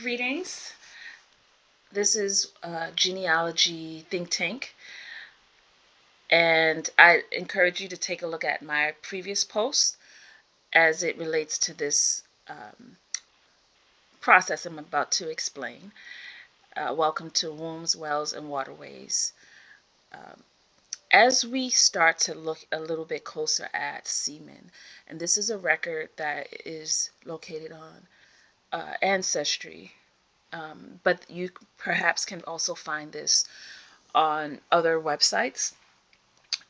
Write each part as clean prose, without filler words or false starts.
Greetings. This is Genealogy Think Tank, and I encourage you to take a look at my previous post as it relates to this process I'm about to explain. Welcome to Wombs, Wells, and Waterways. Um, as we start to look a little bit closer at Seaman, and this is a record that is located on Ancestry, but you perhaps can also find this on other websites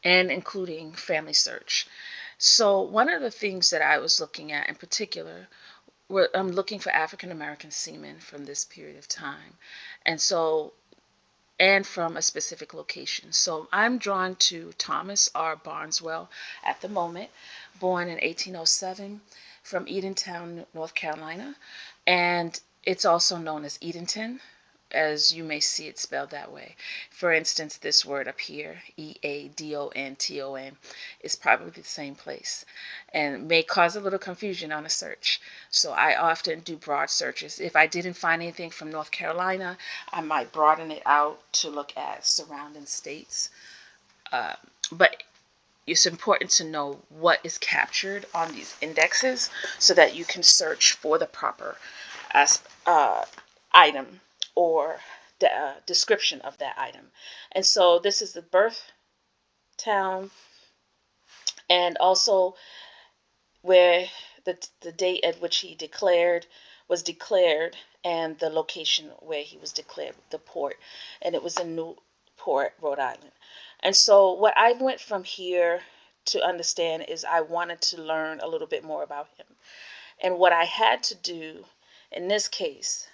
and including Family Search. So one of the things that I was looking at in particular, I'm looking for African American seamen from this period of time, and so and from a specific location. So I'm drawn to Thomas R. Barnwell at the moment, born in 1807 from Edenton, North Carolina, and it's also known as Edenton, as you may see it spelled that way. For instance, this word up here, Eadonton, is probably the same place and may cause a little confusion on a search. So I often do broad searches. If I didn't find anything from North Carolina, I might broaden it out to look at surrounding states. But it's important to know what is captured on these indexes so that you can search for the proper uh, item or description of that item. And so this is the birth town and also where the date at which he was declared and the location where he was declared, the port, and it was in Newport, Rhode Island. And so what I went from here to understand is I wanted to learn a little bit more about him. And what I had to do in this case,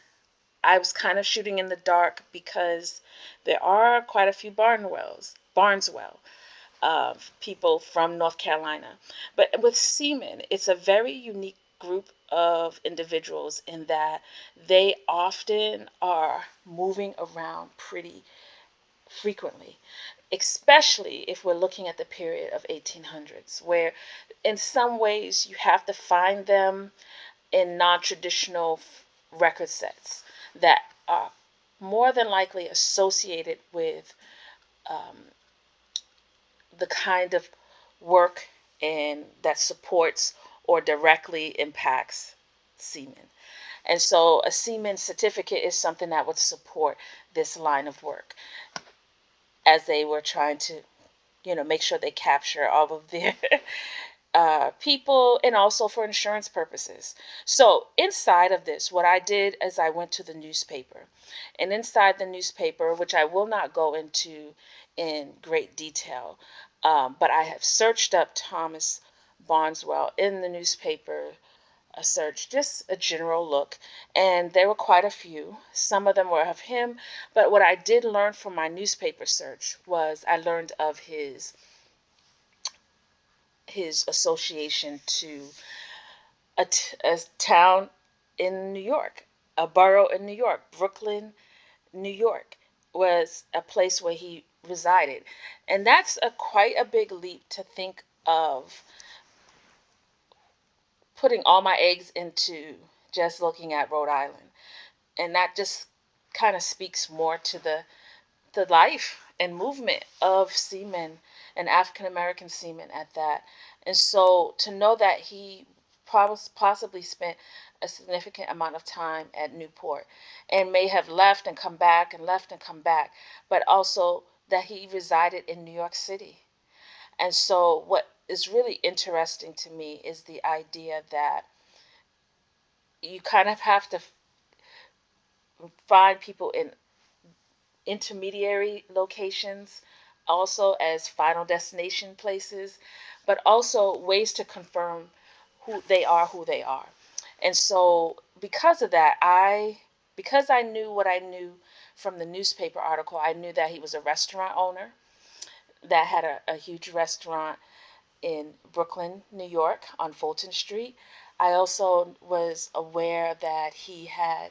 I was kind of shooting in the dark because there are quite a few Barnwell people from North Carolina. But with Seaman, it's a very unique group of individuals in that they often are moving around pretty frequently, especially if we're looking at the period of 1800s, where in some ways you have to find them in non-traditional record sets that are more than likely associated with um, the kind of work and that supports or directly impacts seamen. And so a seaman certificate is something that would support this line of work as they were trying to, make sure they capture all of their people and also for insurance purposes. So inside of this, what I did is I went to the newspaper. And inside the newspaper, which I will not go into in great detail, but I have searched up Thomas Barnwell in the newspaper, a search, just a general look, and there were quite a few. Some of them were of him, but what I did learn from my newspaper search was I learned of his association to a town in New York, a borough in New York, Brooklyn, New York, was a place where he resided. And that's quite a big leap to think of putting all my eggs into just looking at Rhode Island. And that just kind of speaks more to the life and movement of seamen and African American seamen at that. And so to know that he possibly spent a significant amount of time at Newport and may have left and come back and left and come back, but also that he resided in New York City. And so what is really interesting to me is the idea that you kind of have to find people in intermediary locations, also as final destination places, but also ways to confirm who they are. And so because of that, because I knew what I knew from the newspaper article, I knew that he was a restaurant owner that had a huge restaurant in Brooklyn, New York on Fulton Street. I also was aware that he had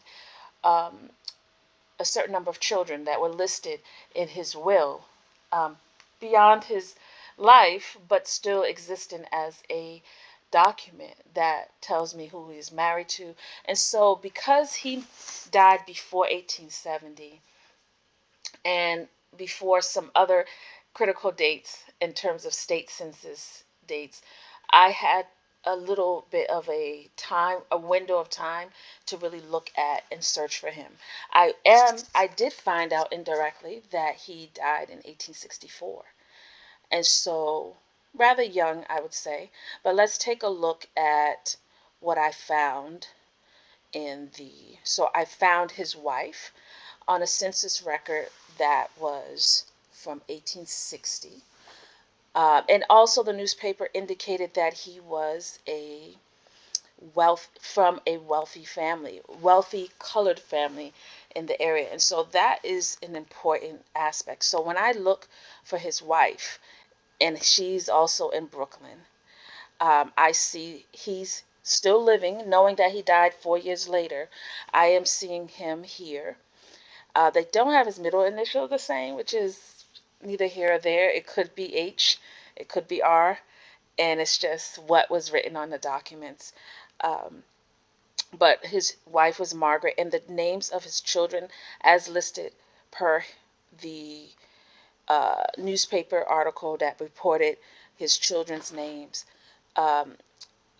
um, a certain number of children that were listed in his will um, beyond his life, but still existing as a document that tells me who he's married to. And so because he died before 1870 and before some other critical dates in terms of state census dates, I had a little bit of a window of time to really look at and search for him. I did find out indirectly that he died in 1864. And so rather young, I would say. But let's take a look at what I found so I found his wife on a census record that was from 1860. And also the newspaper indicated that he was from a wealthy family, wealthy colored family in the area. And so that is an important aspect. So when I look for his wife, and she's also in Brooklyn, I see he's still living, knowing that he died 4 years later. I am seeing him here. They don't have his middle initial the same, which is neither here or there. It could be H, it could be R, and it's just what was written on the documents. Um, but his wife was Margaret, and the names of his children, as listed per the newspaper article that reported his children's names. Um,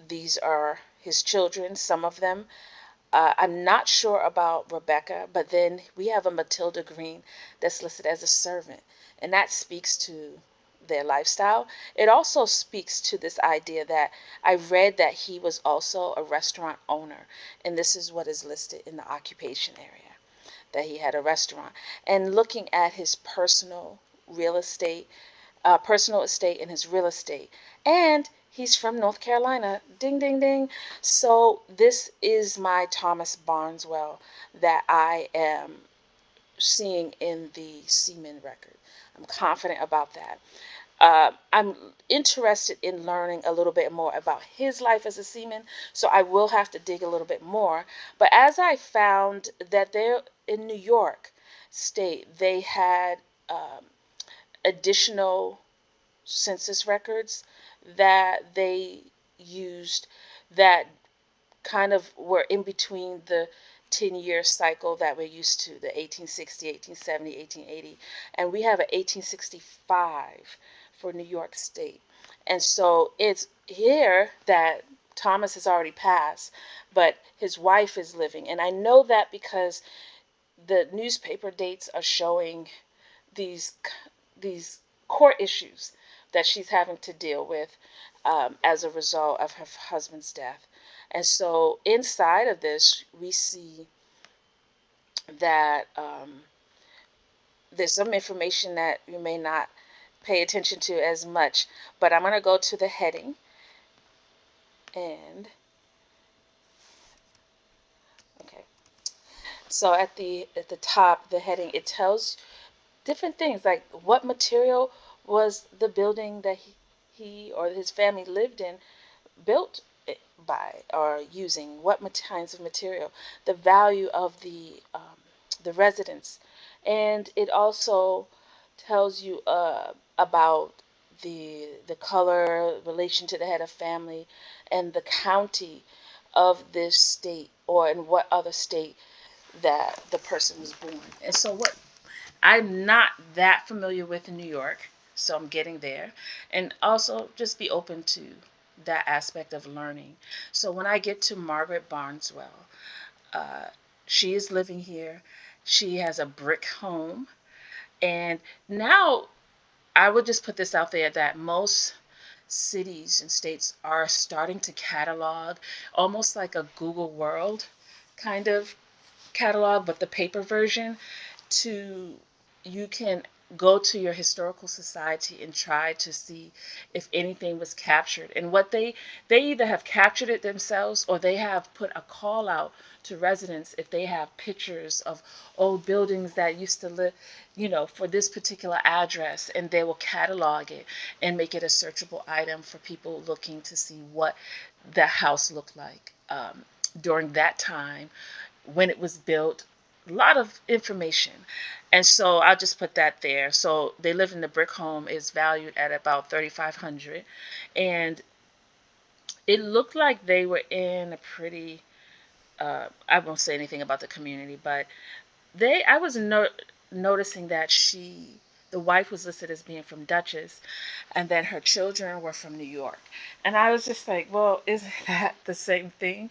these are his children, some of them. I'm not sure about Rebecca, but then we have a Matilda Green that's listed as a servant, and that speaks to their lifestyle. It also speaks to this idea that I read that he was also a restaurant owner, and this is what is listed in the occupation area, that he had a restaurant. And looking at his personal estate and his real estate. And he's from North Carolina. Ding, ding, ding. So this is my Thomas Barnwell that I am seeing in the Seaman record. I'm confident about that. I'm interested in learning a little bit more about his life as a seaman, so I will have to dig a little bit more. But as I found that there in New York State, they had additional census records that they used that kind of were in between the 10-year cycle that we're used to, the 1860, 1870, 1880. And we have an 1865 for New York State. And so it's here that Thomas has already passed, but his wife is living. And I know that because the newspaper dates are showing these these court issues that she's having to deal with as a result of her husband's death. And so inside of this, we see that there's some information that you may not pay attention to as much, but I'm going to go to the heading. And okay, so at the top, the heading, it tells different things like what material was the building that he or his family lived in built by or using, what kinds of material, the value of the residence, and it also tells you about the color, relation to the head of family, and the county of this state or in what other state that the person was born. And so what I'm not that familiar with in New York, so I'm getting there. And also just be open to that aspect of learning. So when I get to Margaret Barnwell, uh, she is living here. She has a brick home. And now I would just put this out there that most cities and states are starting to catalog almost like a Google World kind of catalog, but the paper version to you can go to your historical society and try to see if anything was captured. And what they either have captured it themselves or they have put a call out to residents if they have pictures of old buildings that used to live, for this particular address, and they will catalog it and make it a searchable item for people looking to see what the house looked like during that time when it was built, a lot of information. And so I'll just put that there. So they live in the brick home, is valued at about $3,500, and it looked like they were in a pretty, I won't say anything about the community, but I was noticing that the wife was listed as being from Dutchess, and then her children were from New York. And I was just like, well, isn't that the same thing?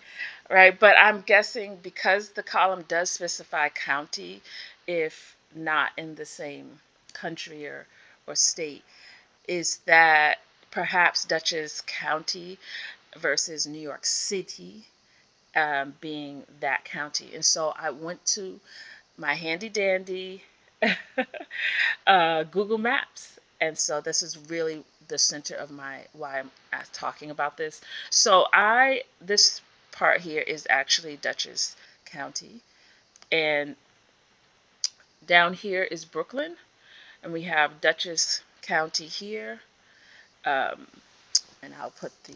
Right? But I'm guessing because the column does specify county, if not in the same country or state, is that perhaps Dutchess County versus New York City, being that county. And so I went to my handy dandy Google Maps. And so this is really the center of why I'm talking about this. So this part here is actually Dutchess County. And down here is Brooklyn. And we have Dutchess County here. Um, and I'll put the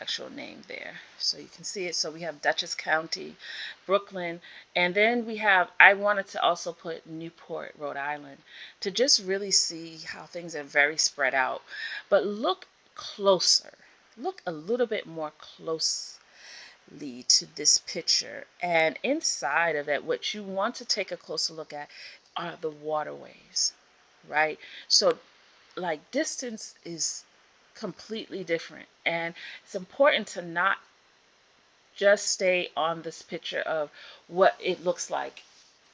actual name there so you can see it. So we have Dutchess County, Brooklyn, and then I wanted to also put Newport, Rhode Island, to just really see how things are very spread out. But look closer, look a little bit more closely to this picture, and inside of it, what you want to take a closer look at are the waterways, right? So like distance is completely different, and it's important to not just stay on this picture of what it looks like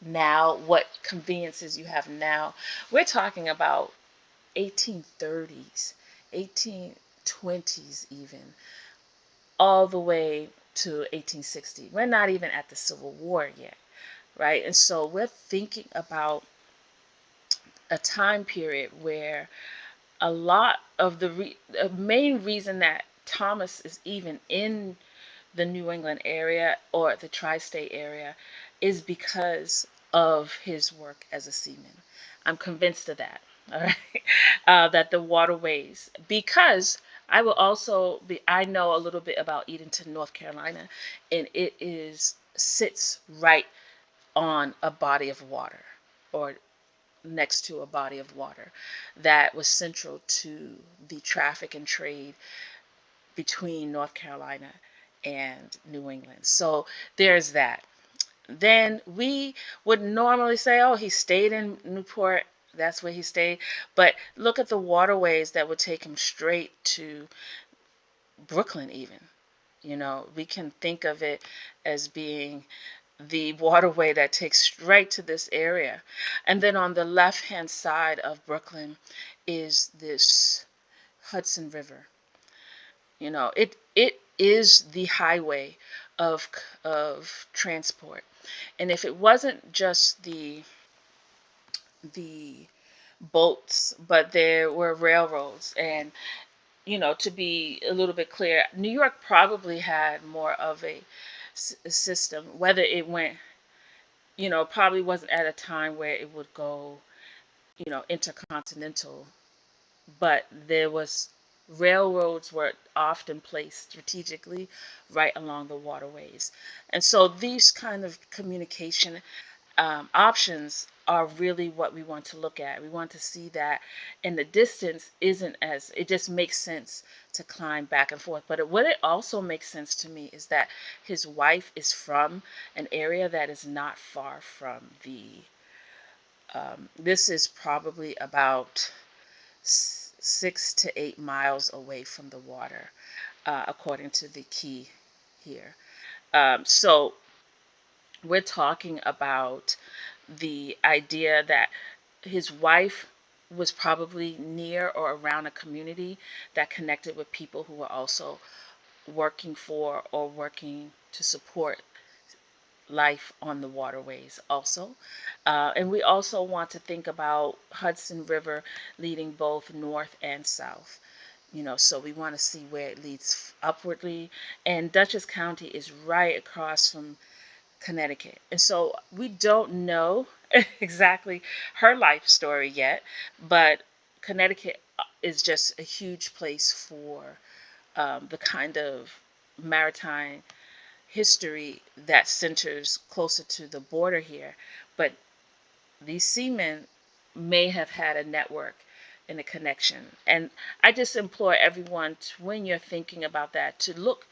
now, what conveniences you have now. We're talking about 1830s, 1820s, even all the way to 1860. We're not even at the Civil War yet, right? And so we're thinking about a time period where a lot of the main reason that Thomas is even in the New England area or the tri-state area is because of his work as a seaman. I'm convinced of that. All right, that the waterways, because I know a little bit about Edenton, North Carolina, and sits right on a body of water, or next to a body of water that was central to the traffic and trade between North Carolina and New England. So there's that. Then we would normally say, oh, he stayed in Newport. That's where he stayed. But look at the waterways that would take him straight to Brooklyn, even. We can think of it as being the waterway that takes straight to this area. And then on the left-hand side of Brooklyn is this Hudson River. It is the highway of transport. And if it wasn't just the boats, but there were railroads, and to be a little bit clear, New York probably had more of a system, whether it went, probably wasn't at a time where it would go, intercontinental, but there was railroads were often placed strategically right along the waterways. And so these kind of communication options are really what we want to look at. We want to see that, and the distance isn't as, it just makes sense to climb back and forth. But what it also makes sense to me is that his wife is from an area that is not far from this is probably about 6 to 8 miles away from the water, according to the key here. So we're talking about the idea that his wife was probably near or around a community that connected with people who were also working for or working to support life on the waterways also. And we also want to think about Hudson River leading both north and south. So we want to see where it leads upwardly. And Dutchess County is right across from Connecticut. And so we don't know exactly her life story yet, but Connecticut is just a huge place for the kind of maritime history that centers closer to the border here. But these seamen may have had a network in a connection. And I just implore everyone to, when you're thinking about that, to look